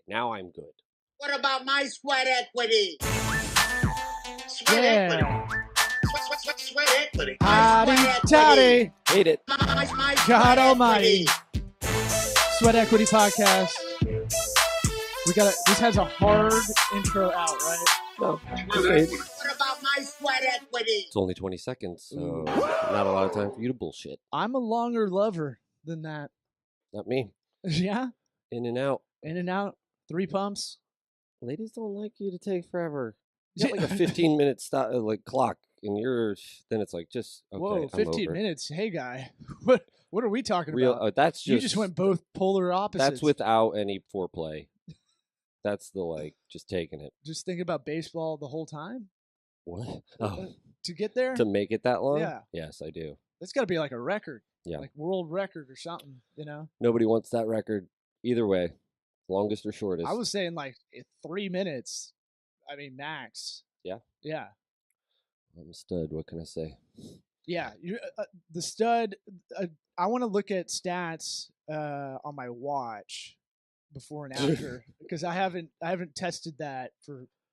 now I'm good. What about my sweat equity? Sweat equity. Sweat equity. Howdy, toddy. Hate it. My God almighty. Sweat Equity Podcast. This has a hard intro out, right? No. What about my sweat equity? It's only 20 seconds, so not a lot of time for you to bullshit. I'm a longer lover than that. Not me. Yeah? In and out. In and out. 3 pumps. Ladies don't like you to take forever. You got like a 15-minute stop, clock, and then it's like just okay. Whoa, 15 over. minutes. Hey, guy. What are we talking about? That's just you just went both polar opposites. That's without any foreplay. That's the just taking it. Just thinking about baseball the whole time? What? Oh. To get there? To make it that long? Yeah. Yes, I do. That's got to be like a record. Yeah. Like world record or something, Nobody wants that record either way. Longest or shortest. I was saying 3 minutes. I mean, max. Yeah? Yeah. I'm a stud. What can I say? Yeah. The stud, I want to look at stats on my watch before and after because I haven't tested that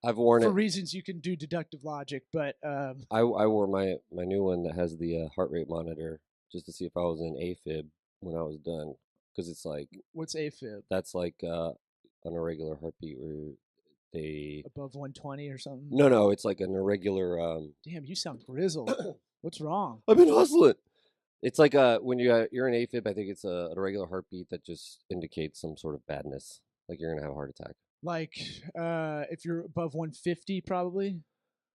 I've worn for it. reasons you can do deductive logic, but I wore my new one that has the heart rate monitor just to see if I was in AFib when I was done. Because it's like... What's AFib? That's like an irregular heartbeat where they... Above 120 or something? No, it's like an irregular... Damn, you sound grizzled. What's wrong? I've been hustling. It's like when you're in AFib, I think it's an irregular heartbeat that just indicates some sort of badness. Like you're going to have a heart attack. Like if you're above 150 probably?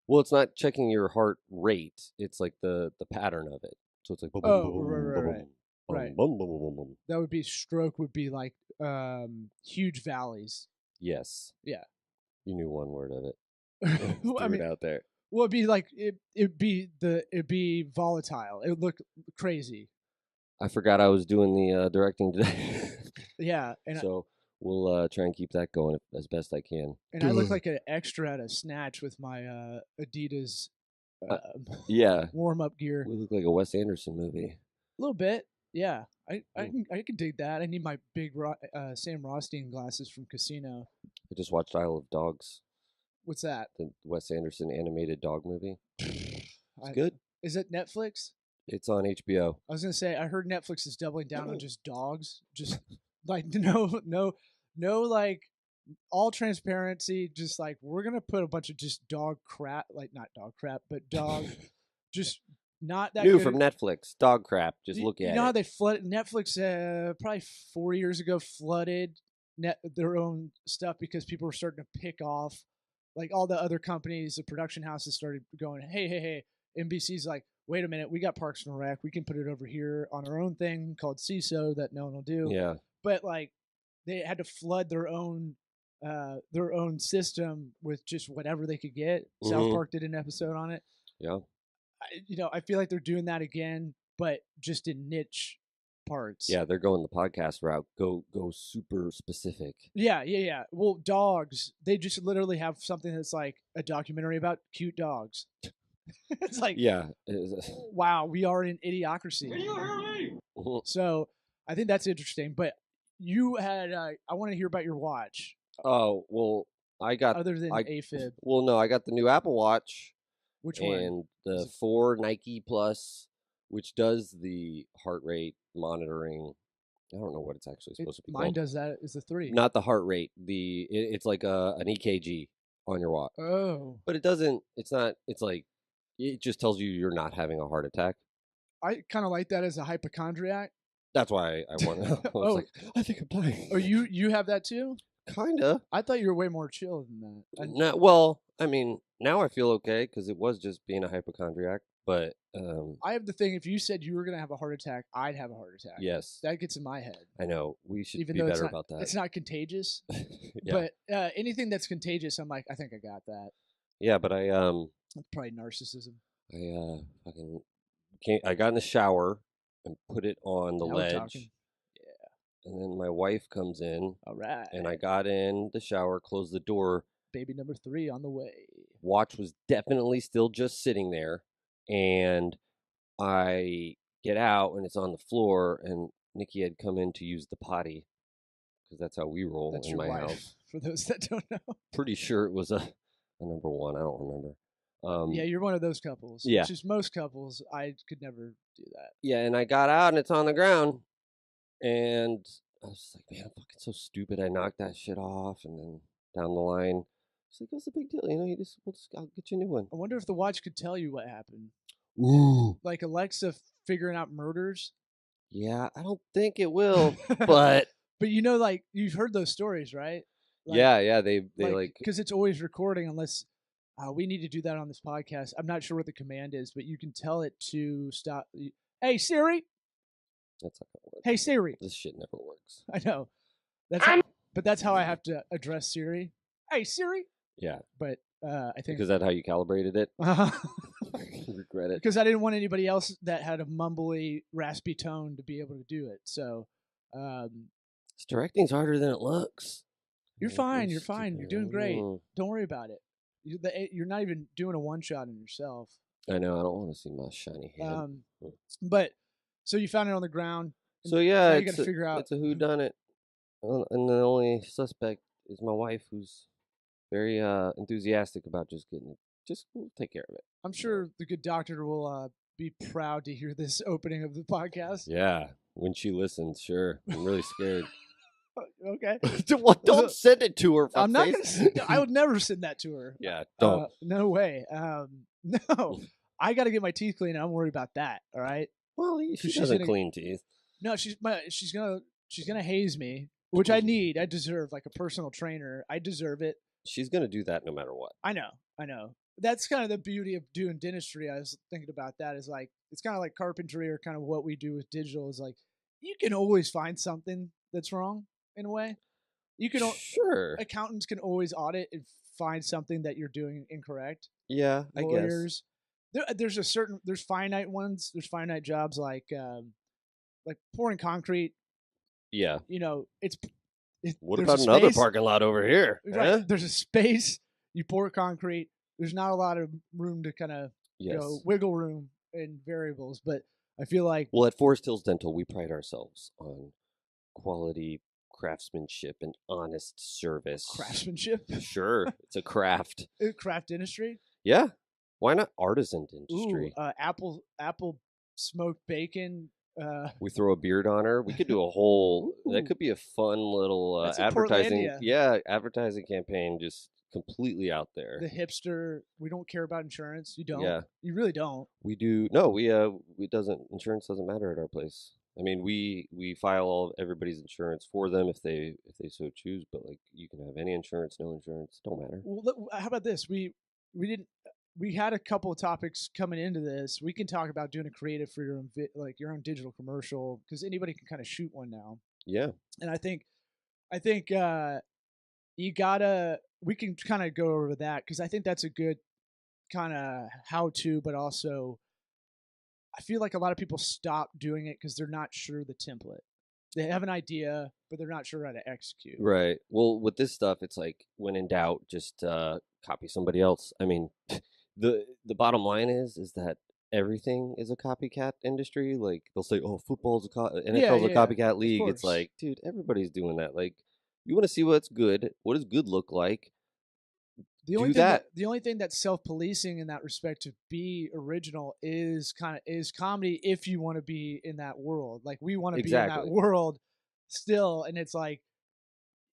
Well, it's not checking your heart rate. It's like the pattern of it. So it's like... boom, boom, boom, right. boom, Right. boom, boom, boom, boom, boom. That would be stroke would be like huge valleys. Yes. Yeah. You knew one word of it. Well, Threw it out there. Well, it'd be like it'd be volatile. It would look crazy. I forgot I was doing the directing today. Yeah, and so we'll try and keep that going as best I can. And I look like an extra at a snatch with my Adidas warm up gear. We look like a Wes Anderson movie. A little bit, yeah. I can dig that. I need my big Sam Rothstein glasses from Casino. I just watched Isle of Dogs. What's that? The Wes Anderson animated dog movie. It's good. Is it Netflix? It's on HBO. I was gonna say I heard Netflix is doubling down on just dogs. Just like no like all transparency. Just like we're gonna put a bunch of just dog crap, like not dog crap, but dog just. Not that new good. From Netflix, dog crap. Just look at it. You know how they flooded Netflix probably 4 years ago flooded their own stuff because people were starting to pick off like all the other companies, the production houses started going, hey. NBC's like, wait a minute, we got Parks and Rec, we can put it over here on our own thing called CISO that no one will do. Yeah. But like they had to flood their own system with just whatever they could get. Mm-hmm. South Park did an episode on it. Yeah. I feel like they're doing that again, but just in niche parts. Yeah, they're going the podcast route. Go super specific. Yeah. Well, dogs, they just literally have something that's like a documentary about cute dogs. It's like, yeah. Wow, we are in idiocracy. Can you hear me? So I think that's interesting. But you had, I want to hear about your watch. Oh, well, I got... Other than AFib. Well, no, I got the new Apple Watch. Which one? And the 4 Nike Plus, which does the heart rate monitoring. I don't know what it's actually supposed to be mine called. does that. Is the 3. Not the heart rate. It's like an EKG on your watch. Oh. But it doesn't. It's not. It's like it just tells you you're not having a heart attack. I kind of like that as a hypochondriac. That's why I want to. I was like, I think I'm dying. Oh, you have that too? Kinda. I thought you were way more chill than that. No, well, I mean, now I feel okay because it was just being a hypochondriac. But I have the thing. If you said you were gonna have a heart attack, I'd have a heart attack. Yes, that gets in my head. I know. We should Even be though better about that. It's not contagious. Yeah. But anything that's contagious, I'm like, I think I got that. Yeah, but I That's probably narcissism. I got in the shower and put it on the Now ledge. Yeah. And then my wife comes in. All right. And I got in the shower, closed the door. Baby number 3 on the way. Watch was definitely still just sitting there. And I get out and it's on the floor. And Nikki had come in to use the potty. Because that's how we roll That's in your my wife. house. For those that don't know. Pretty sure it was a number one. I don't remember. Yeah, you're one of those couples. Yeah. Which is most couples. I could never do that. Yeah, and I got out and it's on the ground. And I was just like, man, I'm fucking so stupid. I knocked that shit off. And then down the line, she's like, what's the big deal? You know, I'll get you a new one. I wonder if the watch could tell you what happened. Ooh. Like Alexa figuring out murders. Yeah, I don't think it will, but But you know, like you've heard those stories, right? Like, yeah, they like because it's always recording unless we need to do that on this podcast. I'm not sure what the command is, but you can tell it to stop. Hey Siri. that's not gonna work. Hey Siri. This shit never works. I know. But that's how I have to address Siri. Hey Siri. Yeah, But I think because that's how you calibrated it. Regret it. because I didn't want anybody else that had a mumbly, raspy tone to be able to do it. So This directing's harder than it looks. you're Like, fine. it's You're fine. stupid. You're doing great. Mm. Don't worry about it. You're not even doing a one shot on yourself. I know. I don't want to see my shiny head. But so you found it on the ground. So yeah, now you it's gotta figure out it's a whodunit, and the only suspect is my wife, who's very enthusiastic about just getting it. Just we'll take care of it. I'm sure the good doctor will be proud to hear this opening of the podcast. Yeah, when she listens, sure. I'm really scared. Okay. Don't send it to her. I'm not fuckface. gonna. I would never send that to her. Yeah, don't. No way. No. I got to get my teeth cleaned. I'm worried about that. All right. Well, she she's doesn't gonna- clean teeth. No, she's gonna haze me, which I need. I deserve like a personal trainer. I deserve it. She's gonna do that no matter what. I know. That's kind of the beauty of doing dentistry. I was thinking about that. Is like it's kind of like carpentry or kind of what we do with digital. Is like you can always find something that's wrong in a way. You can Sure. accountants can always audit and find something that you're doing incorrect. Yeah, I guess. Lawyers, there's finite ones. There's finite jobs like pouring concrete. Yeah. You know, What there's about a another space. parking lot over here? Right. Huh? There's a space. You pour concrete. There's not a lot of room to kind of Yes. wiggle room in variables. But I feel like Well, at Forest Hills Dental, we pride ourselves on quality craftsmanship and honest service. craftsmanship, Sure, it's a craft. craft industry. Yeah. Why not artisan dentistry? Ooh, apple smoked bacon. We throw a beard on her. We could do a whole. That could be a fun little That's in advertising. Portlandia. Yeah, advertising campaign. Just completely out there. The hipster. We don't care about insurance. You don't. Yeah. You really don't. We do. No, we doesn't. Insurance doesn't matter at our place. I mean, we file everybody's insurance for them if they so choose. But like, you can have any insurance, no insurance, don't matter. Well, how about this? We didn't. We had a couple of topics coming into this. We can talk about doing a creative for your own your own digital commercial because anybody can kind of shoot one now. Yeah. And I think you gotta. We can kind of go over that because I think that's a good kind of how to, but also I feel like a lot of people stop doing it because they're not sure the template. They have an idea, but they're not sure how to execute. Right. Well, with this stuff, it's like when in doubt, just copy somebody else. I mean, the bottom line is that everything is a copycat industry. Like they'll say, "Oh, football's NFL's a copycat league." It's course. like, dude, everybody's doing that. Like, you want to see what's good? What does good look like? The only Do thing that. the only thing that's self-policing in that respect to be original is comedy if you want to be in that world. Like we want to be in that Exactly. world still, and it's like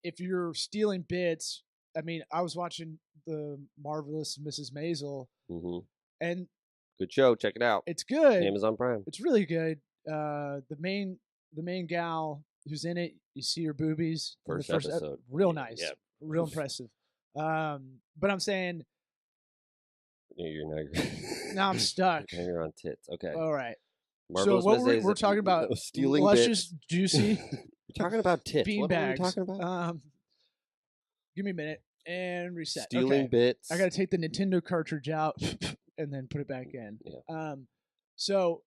if you're stealing bits. I mean, I was watching the Marvelous Mrs. Maisel, Hmm. and Good show. Check it out. it's good. Amazon Prime. It's really good. The main gal who's in it, you see her boobies in the First first episode. real nice, Yeah. real impressive. But I'm saying You're now I'm stuck. Now you're on tits. Okay. All right. Marvelous so what Mrs. we're talking about stealing luscious, bits. juicy We're talking about tits. bean What are we bags. talking about? Give me a minute and reset. Stealing Okay. bits. I got to take the Nintendo cartridge out and then put it back in. Yeah. So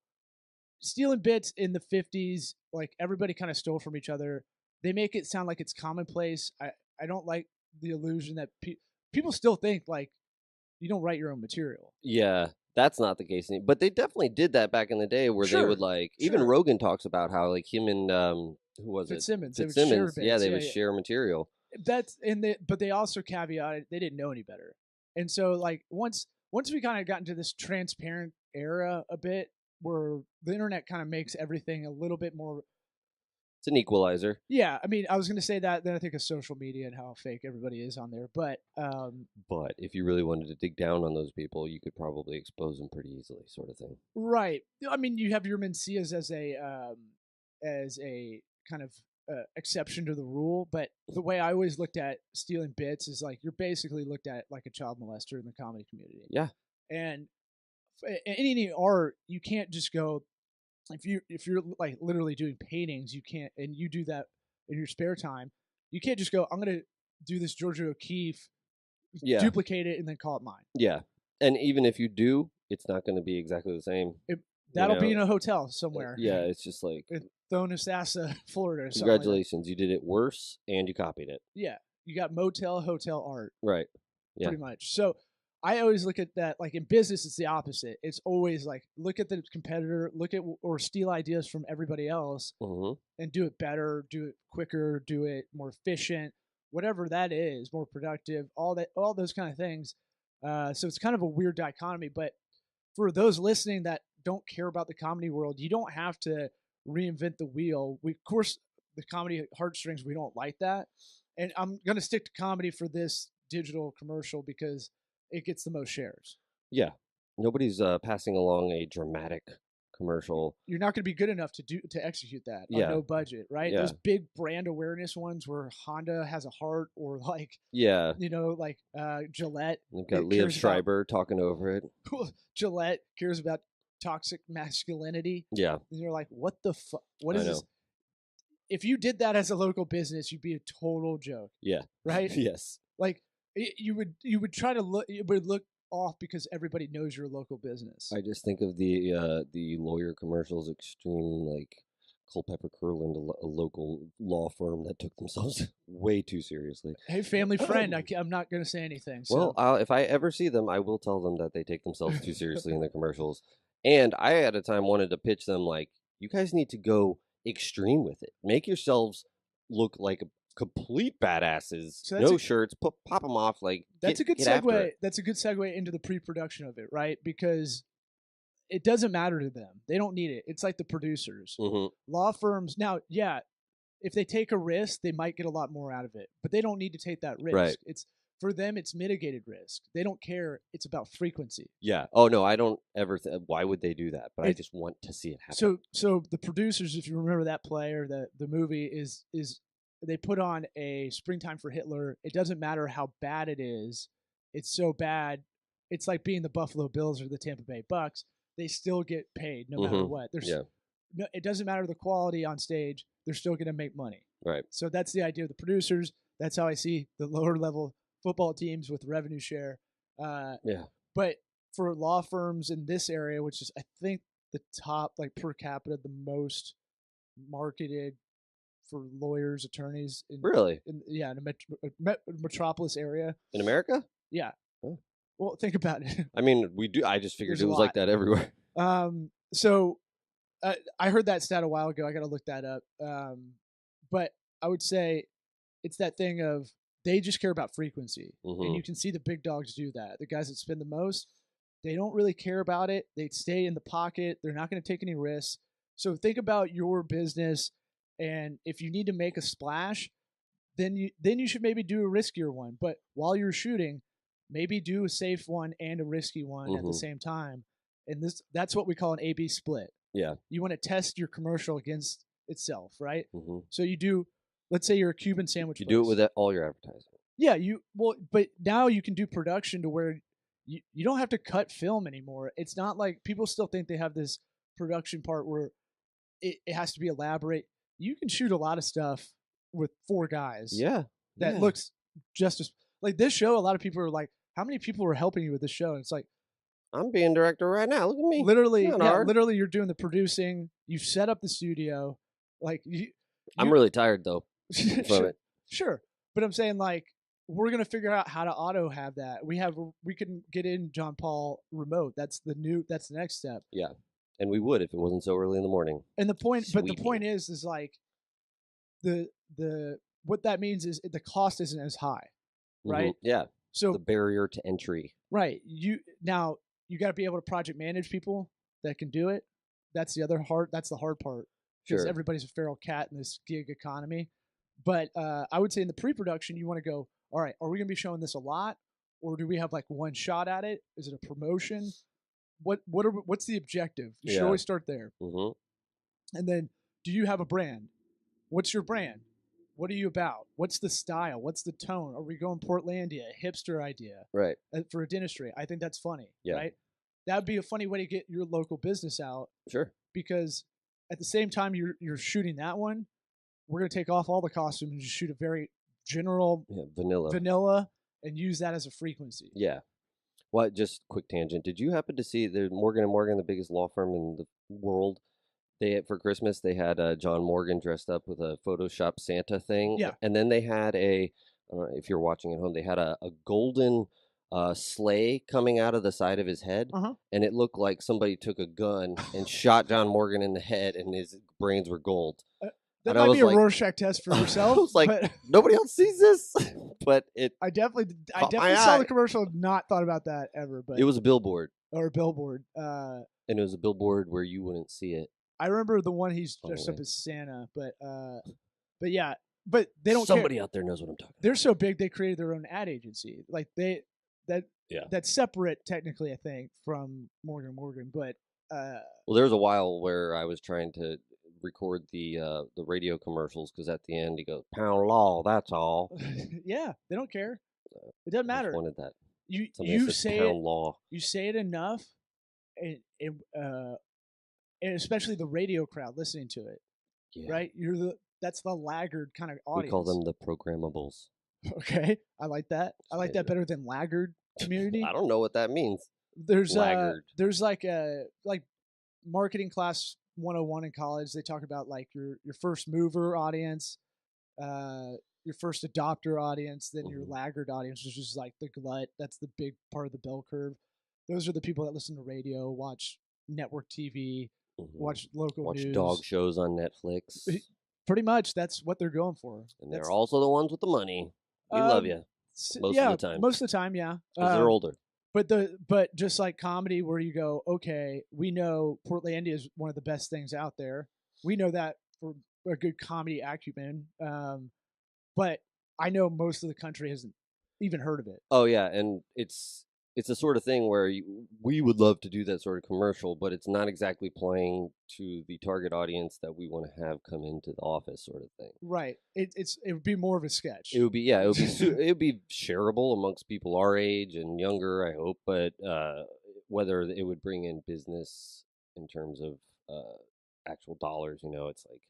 stealing bits in the 50s, like everybody kind of stole from each other. They make it sound like it's commonplace. I don't like the illusion that people still think like you don't write your own material. Yeah, that's not the case. But they definitely did that back in the day where they Sure, would like, even sure. Rogan talks about how like him and, who was Fitzsimmons. it? They would share Fitzsimmons. Yeah, bits. they would share material. but they also caveated they didn't know any better, and so like once we kind of got into this transparent era a bit, where the internet kind of makes everything a little bit more. It's an equalizer. Yeah, I mean, I was going to say that. Then I think of social media and how fake everybody is on there. But But if you really wanted to dig down on those people, you could probably expose them pretty easily, sort of thing. right, I mean, you have your Mencias as a kind of exception to the rule. But the way I always looked at stealing bits is like you're basically looked at like a child molester in the comedy community. Yeah. And in any art, you can't just go. If you're like literally doing paintings, you can't, and you do that in your spare time. You can't just go, I'm gonna do this Georgia O'Keeffe, Yeah. duplicate it, and then call it mine. Yeah. And even if you do, it's not going to be exactly the same. That'll be in a hotel somewhere. Yeah, it's just like in Thonotassa, Florida. Or congratulations, like you did it worse and you copied it. Yeah, you got motel hotel art. Right. Yeah. Pretty much. So I always look at that, like in business, it's the opposite. It's always like, look at the competitor, look at or steal ideas from everybody else and do it better, do it quicker, do it more efficient, whatever that is, more productive, all those kind of things. So it's kind of a weird dichotomy, but for those listening that don't care about the comedy world, you don't have to reinvent the wheel. Of course, the comedy heartstrings, we don't like that. And I'm going to stick to comedy for this digital commercial because it gets the most shares. Yeah. Nobody's passing along a dramatic commercial. You're not going to be good enough to execute that on no budget, right? Yeah. Those big brand awareness ones where Honda has a heart, or like like Gillette. They've got Liev Schreiber talking over it. Gillette cares about toxic masculinity. Yeah. And you're like, what the fuck? What is this? If you did that as a local business, you'd be a total joke. Yeah. Right? Yes. Like you would try to look. It would look off because everybody knows you're a local business. I just think of the lawyer commercials, extreme like Culpepper Curland, a local law firm that took themselves way too seriously. Hey, family friend, I'm not going to say anything. So. Well, if I ever see them, I will tell them that they take themselves too seriously in their commercials. And I at a time wanted to pitch them like, you guys need to go extreme with it. Make yourselves look like complete badasses. So no shirts, pop them off. Like that's a good segue. That's a good segue into the pre-production of it, right? Because it doesn't matter to them. They don't need it. It's like the producers. Law firms now, if they take a risk, they might get a lot more out of it, but they don't need to take that risk. Right. It's for them. It's mitigated risk. They don't care. It's about frequency. Yeah. Oh no, I don't ever. Why would they do that? But I just want to see it happen. So the producers, if you remember that play or the movie, is they put on a Springtime for Hitler. It doesn't matter how bad it is. It's so bad. It's like being the Buffalo Bills or the Tampa Bay Bucks. They still get paid no matter what. It doesn't matter the quality on stage. They're still going to make money. Right. So that's the idea of the producers. That's how I see the lower level football teams with revenue share. But for law firms in this area, which is I think the top, like per capita, the most marketed for lawyers, attorneys. In a metropolis area. In America? Yeah. Oh. Well, think about it. I mean, we do. I just figured it was like that everywhere. So I heard that stat a while ago. I got to look that up. But I would say it's that thing of they just care about frequency. And you can see the big dogs do that. The guys that spend the most, they don't really care about it. They stay in the pocket. They're not going to take any risks. So think about your business. And if you need to make a splash, then you should maybe do a riskier one. But while you're shooting, maybe do a safe one and a risky one at the same time. And that's what we call an A/B split. Yeah. You want to test your commercial against itself, right? So you do, let's say you're a Cuban sandwich place. Do it with all your advertising. Yeah, but now you can do production to where you don't have to cut film anymore. It's not like people still think they have this production part where it has to be elaborate. You can shoot a lot of stuff with 4 guys. Yeah. That looks just as like this show. A lot of people are like, how many people are helping you with this show? And it's like, I'm being director right now. Look at me. Literally, literally you're doing the producing. You've set up the studio. Like I'm really tired though. Sure. But I'm saying like, we're going to figure out how to auto have that. We can get in John Paul remote. That's the next step. Yeah. And we would if it wasn't so early in the morning. And the point is like the what that means is the cost isn't as high, right? Yeah. So The barrier to entry. right, you got to be able to project manage people that can do it. That's the hard part because Sure. everybody's a feral cat in this gig economy. But I would say in the pre-production, you want to go, all right, are we going to be showing this a lot, or do we have like one shot at it? Is it a promotion? What's the objective? You should always start there. Mm-hmm. And then, do you have a brand? What's your brand? What are you about? What's the style? What's the tone? Are we going Portlandia, hipster idea? Right. For a dentistry? I think that's funny. Yeah. Right. That would be a funny way to get your local business out. Sure. Because at the same time you're shooting that one, we're going to take off all the costumes and just shoot a very general vanilla and use that as a frequency. Yeah. Well, just quick tangent. Did you happen to see the Morgan & Morgan, the biggest law firm in the world? For Christmas, they had John Morgan dressed up with a Photoshop Santa thing. Yeah. And then they had I don't know if you're watching at home, they had a golden sleigh coming out of the side of his head. Uh-huh. And it looked like somebody took a gun and shot John Morgan in the head and his brains were gold. That and might be a Rorschach test for yourself. I was like, but nobody else sees this? But I definitely my saw eye. the commercial, not thought about that ever. But It was a billboard. Or a billboard. And it was a billboard where you wouldn't see it. I remember the one he's dressed up as Santa, but yeah, but they don't Somebody care. out there knows what I'm talking about. They're so big they created their own ad agency. Like that's separate technically, I think, from Morgan & Morgan. But well, there was a while where I was trying to record the radio commercials because at the end he goes pound law, that's all. Yeah, they don't care. It doesn't matter. I just wanted that. You say pound it. Law. You say it enough, and especially the radio crowd listening to it, right? That's the laggard kind of audience. We call them the programmables. Okay, I like that. I like that better than laggard community. I don't know what that means. There's like marketing class 101 in college. They talk about like your first mover audience, your first adopter audience, then your laggard audience, which is like the glut. That's the big part of the bell curve. Those are the people that listen to radio, watch network TV, watch local news. Watch dog shows on Netflix. Pretty much, that's what they're going for. And they're also the ones with the money. We love you. Most of the time. Most of the time, yeah. Because they're older. But just like comedy, where you go, okay, we know Portlandia is one of the best things out there. We know that for a good comedy acumen. But I know most of the country hasn't even heard of it. Oh yeah, and it's the sort of thing where we would love to do that sort of commercial, but it's not exactly playing to the target audience that we want to have come into the office, sort of thing. Right. It would be more of a sketch. It would be it would be shareable amongst people our age and younger, I hope. But whether it would bring in business in terms of actual dollars, it's like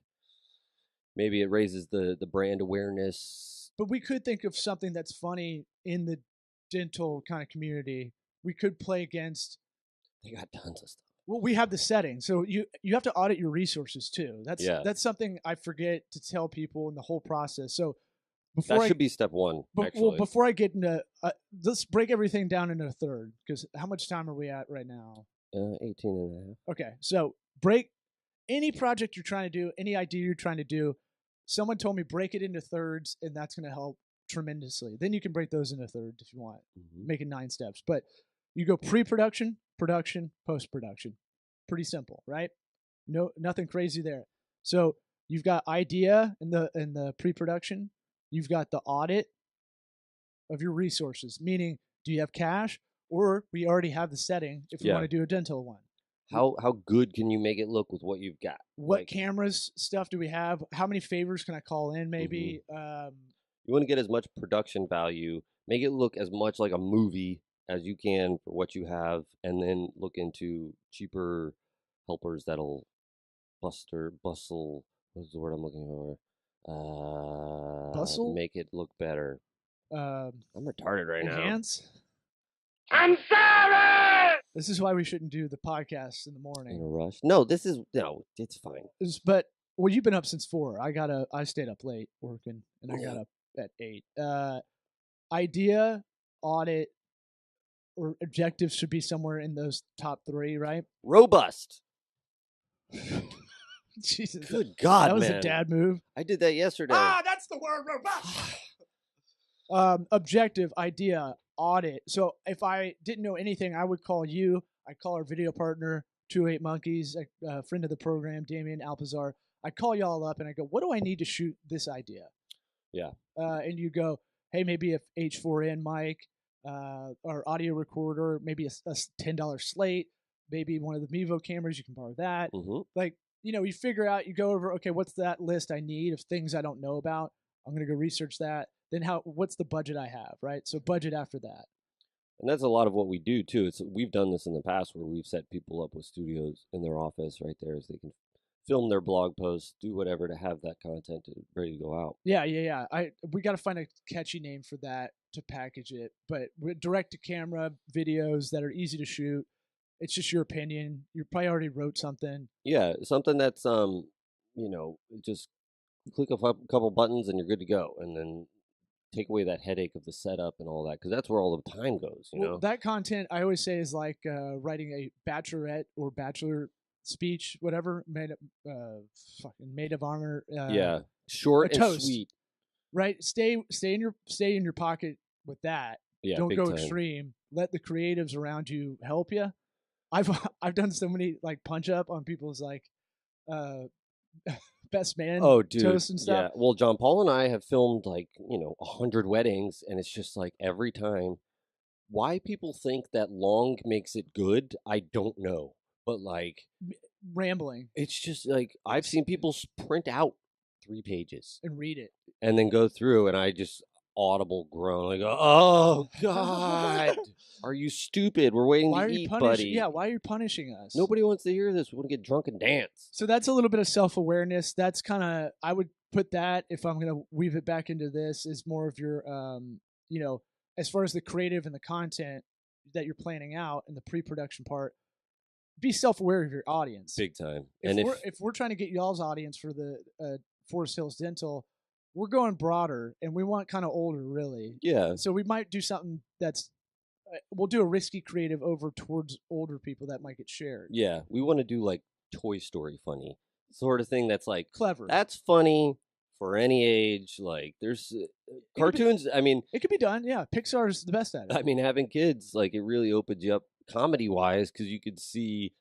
maybe it raises the brand awareness. But we could think of something that's funny in the dental kind of community. We could play against. They got tons of stuff. Well, we have the setting, so you have to audit your resources too. That's something I forget to tell people in the whole process. So that should be step one. Well, before I get into, let's break everything down into a third, because how much time are we at right now? 18 and a half. Okay, so break any project you're trying to do, any idea you're trying to do. Someone told me break it into thirds, and that's going to help tremendously. Then you can break those into thirds if you want, make it 9 steps. But you go pre-production, production, post-production. Pretty simple, right? No, nothing crazy there. So you've got idea in the pre-production. You've got the audit of your resources, meaning do you have cash, or we already have the setting if you want to do a dental one. How good can you make it look with what you've got? What cameras stuff do we have? How many favors can I call in? Maybe. You want to get as much production value, make it look as much like a movie as you can for what you have, and then look into cheaper helpers that'll bustle. What's the word I'm looking for? Bustle? Make it look better. I'm retarded right enhance? now. I'm sorry! This is why we shouldn't do the podcast in the morning. In a rush? No, it's fine. But you've been up since 4. I stayed up late working, and I got up at 8. Idea, audit, or objectives should be somewhere in those top 3, right? Robust. Jesus, Good God, that was man. a dad move. I did that yesterday. That's the word. Objective, idea, audit. So if I didn't know anything, I would call you. I'd call our video partner, 28 Monkeys, a friend of the program, Damien Alpazar. I'd call y'all up and I go, what do I need to shoot this idea? Yeah. And you go, hey, maybe a H4n mic, or audio recorder, maybe a $10 slate, maybe one of the Mevo cameras, you can borrow that. Mm-hmm. Like, you figure out, you go over, okay, what's that list I need of things I don't know about? I'm going to go research that. Then what's the budget I have, right? So budget after that. And that's a lot of what we do too. We've done this in the past where we've set people up with studios in their office right there, so they can film their blog posts, do whatever to have that content ready to go out. Yeah. We got to find a catchy name for that to package it. But with direct to camera videos that are easy to shoot, it's just your opinion. You probably already wrote something. Yeah, something that's just click a couple buttons and you're good to go, and then take away that headache of the setup and all that, because that's where all the time goes. You know, that content I always say is like writing a bachelorette or bachelor speech, whatever, maid of honor. Yeah, short and toast. sweet. Right, stay in your pocket with that. Yeah, don't go time. extreme. Let the creatives around you help you. I've done so many like punch up on people's like best man toast and stuff. Yeah. Well, John Paul and I have filmed like 100 weddings, and it's just like every time. Why people think that long makes it good, I don't know. But like rambling, it's just like I've seen people print out 3 pages and read it, and then go through, and I just audible groan like, "Oh God, are you stupid? We're waiting to eat, buddy." Yeah, why are you punishing us? Nobody wants to hear this. We want to get drunk and dance. So that's a little bit of self-awareness. That's kind of, I would put that, if I'm going to weave it back into this, is more of your, as far as the creative and the content that you're planning out and the pre-production part, be self-aware of your audience. Big time. If we're trying to get y'all's audience for the Forest Hills Dental, we're going broader, and we want kind of older, really. Yeah. So we might do something that's, we'll do a risky creative over towards older people that might get shared. Yeah, we want to do like Toy Story funny sort of thing. That's like clever. That's funny for any age. Like there's cartoons. It could be done. Yeah, Pixar's the best at it. Having kids, like, it really opens you up comedy wise, because you could see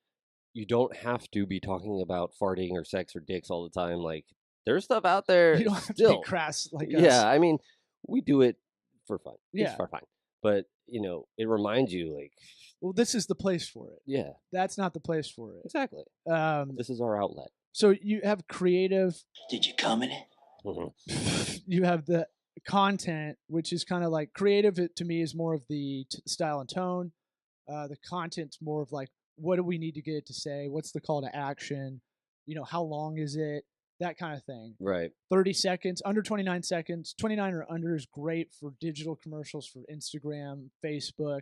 you don't have to be talking about farting or sex or dicks all the time. Like, there's stuff out there. You don't have still to be crass like us. Yeah, we do it for fun. Yeah, it's for fun. But it reminds you, like, well, this is the place for it. Yeah, that's not the place for it. Exactly. This is our outlet. So you have creative. Did you come in it? Mm-hmm. You have the content, which is kind of like creative. To me, is more of the style and tone. The content's more of like, what do we need to get it to say? What's the call to action? How long is it? That kind of thing. Right. 30 seconds, under 29 seconds. 29 or under is great for digital commercials for Instagram, Facebook,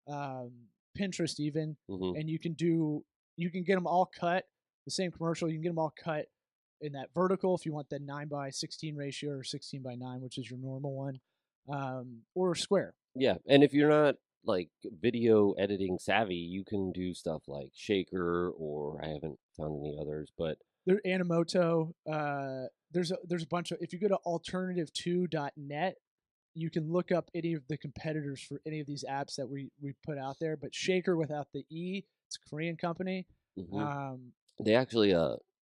Pinterest even. Mm-hmm. And you can get them all cut. The same commercial, you can get them all cut in that vertical if you want the 9:16 ratio or 16:9, which is your normal one, or square. Yeah, and if you're not like video editing savvy, you can do stuff like Shaker, or I haven't found any others, but there Animoto. There's a bunch of. If you go to alternative2.net, you can look up any of the competitors for any of these apps that we put out there. But Shaker without the E, it's a Korean company. Mm-hmm. They actually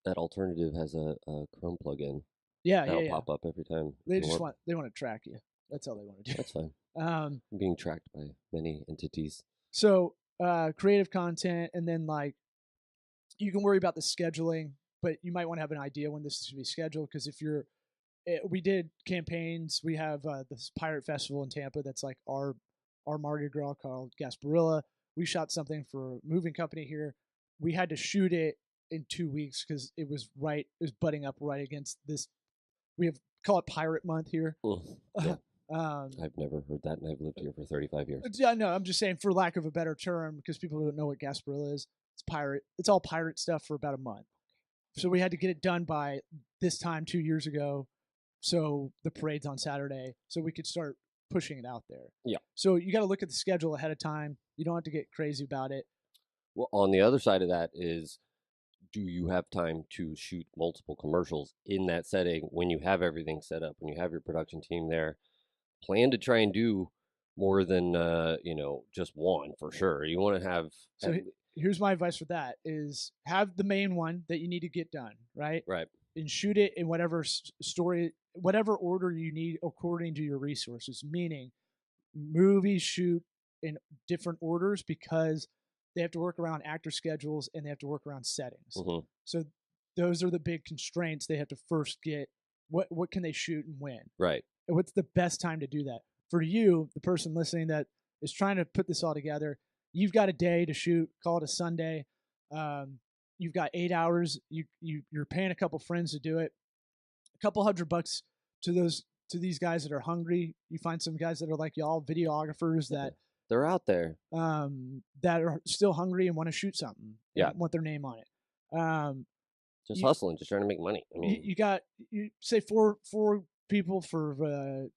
that alternative has a Chrome plugin. Yeah, that'll pop up every time. They want to track you. That's all they want to do. That's fine. I'm being tracked by many entities. So creative content, and then like you can worry about the scheduling, but you might want to have an idea when this is going to be scheduled, because we did campaigns. We have this pirate festival in Tampa that's like our Mardi Gras called Gasparilla. We shot something for a moving company here. We had to shoot it in 2 weeks because it was butting up right against this. We call it Pirate Month here. Yeah. I've never heard that, and I've lived here for 35 years. Yeah, no, I'm just saying, for lack of a better term, because people don't know what Gasparilla is. It's pirate. It's all pirate stuff for about a month. So we had to get it done by this time 2 years ago. So the parade's on Saturday, so we could start pushing it out there. Yeah. So you got to look at the schedule ahead of time. You don't have to get crazy about it. Well, on the other side of that is, do you have time to shoot multiple commercials in that setting when you have everything set up, when you have your production team there? Plan to try and do more than just one for sure. You want to have So here's my advice for that: is have the main one that you need to get done, right? right. And shoot it in whatever story, whatever order you need according to your resources. Meaning, movies shoot in different orders because they have to work around actor schedules and they have to work around settings. Mm-hmm. So those are the big constraints. They have to first get what can they shoot and when. Right. And what's the best time to do that? For you, the person listening that is trying to put this all together, you've got a day to shoot, call it a Sunday. You've got 8 hours. You're paying a couple friends to do it. A couple $100 to these guys that are hungry. You find some guys that are like y'all, videographers that they're out there, that are still hungry and want to shoot something. Yeah, want their name on it. Just hustling, just trying to make money. I mean, you say four people for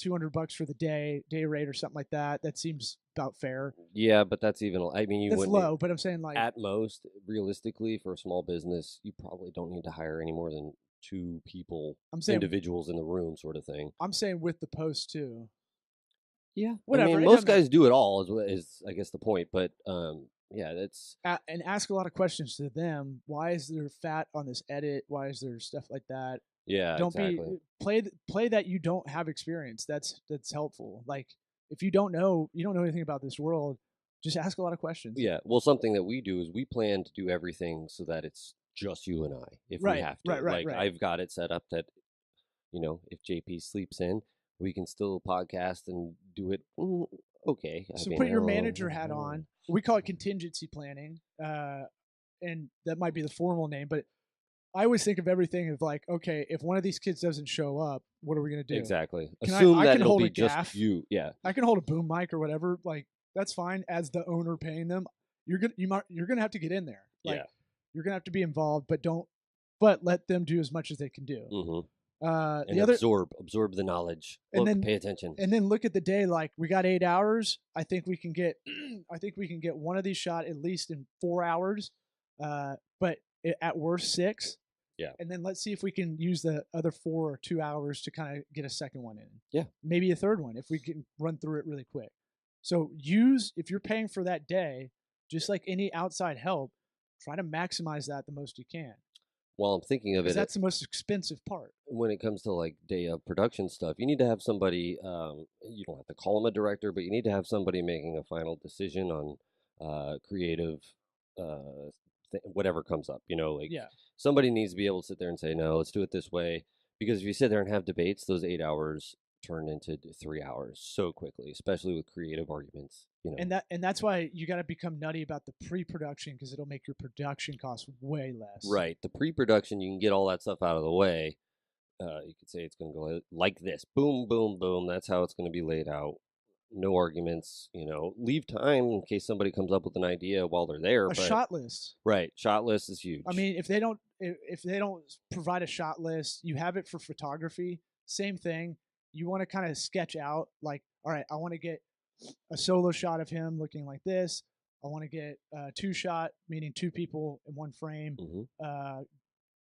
$200 for the day rate or something like that. That seems about fair. Yeah, but that's even. I mean, that's low. But I'm saying like at most, realistically, for a small business, you probably don't need to hire any more than 2 people, individuals in the room, sort of thing. I'm saying with the post too. Yeah, whatever. I mean, most guys do it all, is I guess the point. But yeah, that's and ask a lot of questions to them. Why is there fat on this edit? Why is there stuff like that? Yeah, don't exactly. play that you don't have experience. That's helpful. Like if you don't know anything about this world, just ask a lot of questions. Yeah, well, something that we do is we plan to do everything so that it's just you and I, if we have to. Right. I've got it set up that, if JP sleeps in, we can still podcast and do it. Okay. So put your manager hat on. We call it contingency planning, and that might be the formal name, but I always think of everything as like, okay, if one of these kids doesn't show up, what are we going to do? Exactly. Assume that it'll be just you. Yeah. I can hold a boom mic or whatever. Like that's fine. As the owner paying them, you're gonna have to get in there. Like, yeah. You're gonna have to be involved, but let them do as much as they can do. Mm-hmm. And absorb the knowledge. And then pay attention. And then look at the day. Like we got 8 hours. I think we can get one of these shot at least in 4 hours. But at worst 6. Yeah. And then let's see if we can use the other 4 or 2 hours to kind of get a second one in. Yeah. Maybe a third one if we can run through it really quick. So if you're paying for that day, just like any outside help, try to maximize that the most you can. Well, I'm thinking of it. That's the most expensive part. When it comes to like day of production stuff, you need to have somebody, you don't have to call them a director, but you need to have somebody making a final decision on creative whatever comes up, somebody needs to be able to sit there and say, no, let's do it this way. Because if you sit there and have debates, those 8 hours turn into 3 hours so quickly, especially with creative arguments, And that's why you got to become nutty about the pre-production, because it'll make your production costs way less. Right. The pre-production, you can get all that stuff out of the way. You could say it's going to go like this. Boom, boom, boom. That's how it's going to be laid out. No arguments, leave time in case somebody comes up with an idea while they're there. Shot list. Right. Shot list is huge. I mean, if they don't provide a shot list, you have it for photography. Same thing. You want to kind of sketch out like, all right, I want to get a solo shot of him looking like this. I want to get a 2-shot, meaning 2 people in one frame,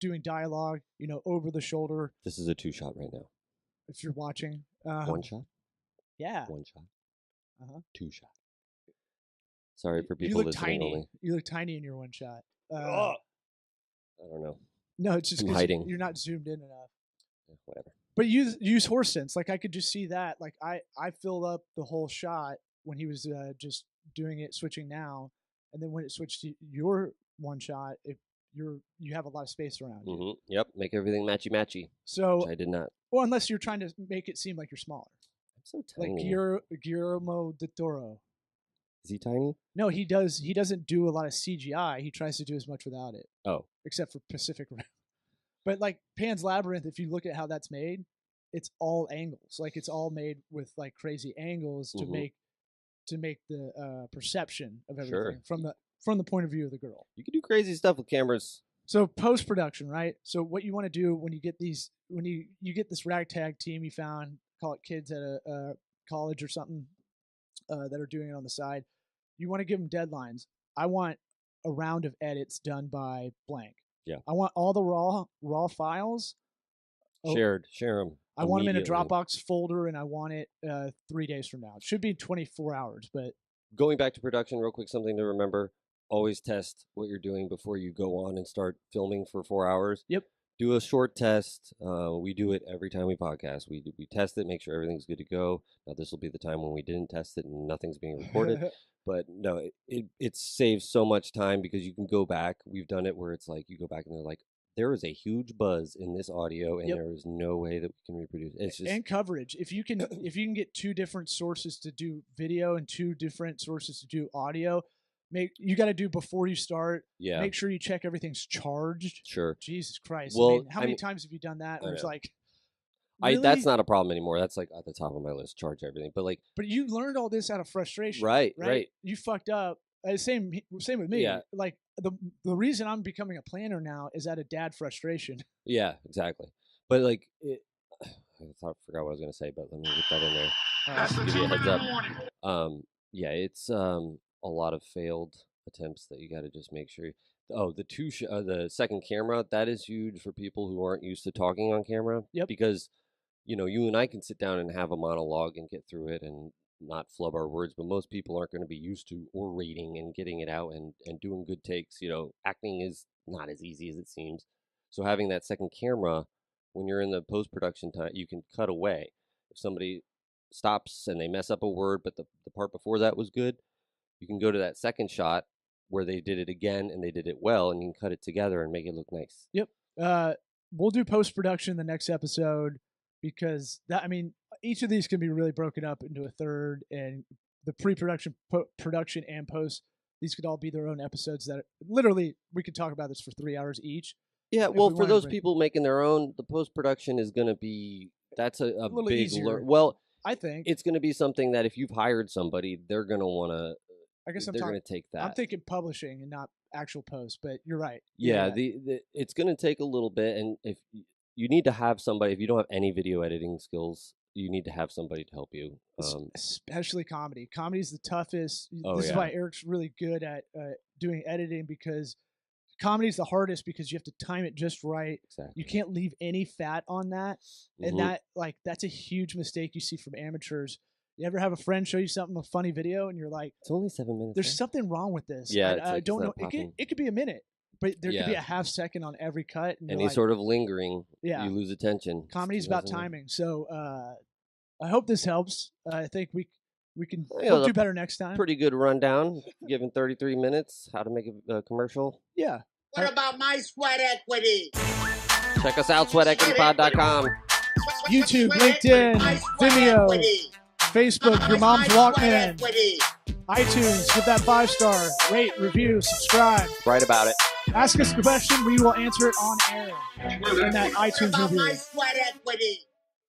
doing dialogue, over the shoulder. This is a 2-shot right now. If you're watching. 1 shot? Yeah. 1 shot. 2 shot. Sorry for people you look listening tiny. only. You look tiny in your 1 shot. I don't know. No, it's just I'm hiding. You're not zoomed in enough. Yeah, whatever. But use horse sense. Like I could just see that. Like I filled up the whole shot when he was just doing it, switching now, and then when it switched to your 1 shot, if you have a lot of space around you. Yep, make everything matchy. So which I did not. Well, unless you're trying to make it seem like you're smaller. I'm so tiny. Like Guillermo del Toro. Is he tiny? No, he does. He doesn't do a lot of CGI. He tries to do as much without it. Oh, except for Pacific Rim. But like Pan's Labyrinth, if you look at how that's made, it's all angles. Like it's all made with like crazy angles to make the perception of everything from the point of view of the girl. You can do crazy stuff with cameras. So post production, right? So what you want to do when you get you get this ragtag team you found, call it kids at a college or something that are doing it on the side, you want to give them deadlines. I want a round of edits done by blank. Yeah. I want all the raw files. Share them. I want them in a Dropbox folder, and I want it 3 days from now. It should be 24 hours, but going back to production real quick, something to remember: always test what you're doing before you go on and start filming for 4 hours. Yep. Do a short test. We do it every time we podcast. We test it, make sure everything's good to go. Now this will be the time when we didn't test it and nothing's being recorded. But no, it saves so much time because you can go back. We've done it where it's like you go back and they're like, there is a huge buzz in this audio, and there is no way that we can reproduce it. It's just and coverage. If you can get 2 different sources to do video and 2 different sources to do audio, you got to do before you start. Yeah. Make sure you check everything's charged. Sure. Jesus Christ. Well, I mean, how many times have you done that? Where it's like, really? That's not a problem anymore. That's like at the top of my list. Charge everything, but you learned all this out of frustration, right? You fucked up. Same with me. Yeah. Like the reason I'm becoming a planner now is out of dad frustration. Yeah, exactly. But I forgot what I was gonna say, but let me get that in there. To give you a heads up. Yeah, it's a lot of failed attempts that you got to just make sure. The second camera, that is huge for people who aren't used to talking on camera. Yep. Because you and I can sit down and have a monologue and get through it and not flub our words, but most people aren't going to be used to orating and getting it out and doing good takes. Acting is not as easy as it seems. So having that second camera, when you're in the post-production time, you can cut away. If somebody stops and they mess up a word, but the part before that was good, you can go to that second shot where they did it again and they did it well, and you can cut it together and make it look nice. Yep. We'll do post-production the next episode because each of these can be really broken up into a third, and the pre-production, production, and post, these could all be their own episodes that literally we could talk about this for 3 hours each. Yeah, well, for those people making their own, the post-production is going to be, that's a big learn. Well, I think it's going to be something that if you've hired somebody, they're going to want to, they're going to take that. I'm thinking publishing and not actual post, but you're right. Yeah, it's going to take a little bit, and if you need to have somebody, if you don't have any video editing skills, you need to have somebody to help you. Especially comedy. Comedy is the toughest. This is why Eric's really good at doing editing, because comedy is the hardest because you have to time it just right. Exactly. You can't leave any fat on that. And that's a huge mistake you see from amateurs. You ever have a friend show you something, a funny video, and you're like, it's only 7 minutes. There's something wrong with this. Yeah, I don't know. It could be a minute, but there could be a half second on every cut. And any sort of lingering, you lose attention. Comedy's about timing. So I hope this helps. I think we can do better next time. Pretty good rundown, given 33 minutes, how to make a commercial. Yeah. What about my sweat equity? Check us out, sweatequitypod.com. YouTube, LinkedIn, Vimeo, Facebook, Your Mom's Walkman, iTunes, give that 5-star, rate, review, subscribe. Write about it. Ask us a question, we will answer it on air in that iTunes review. My sweat equity.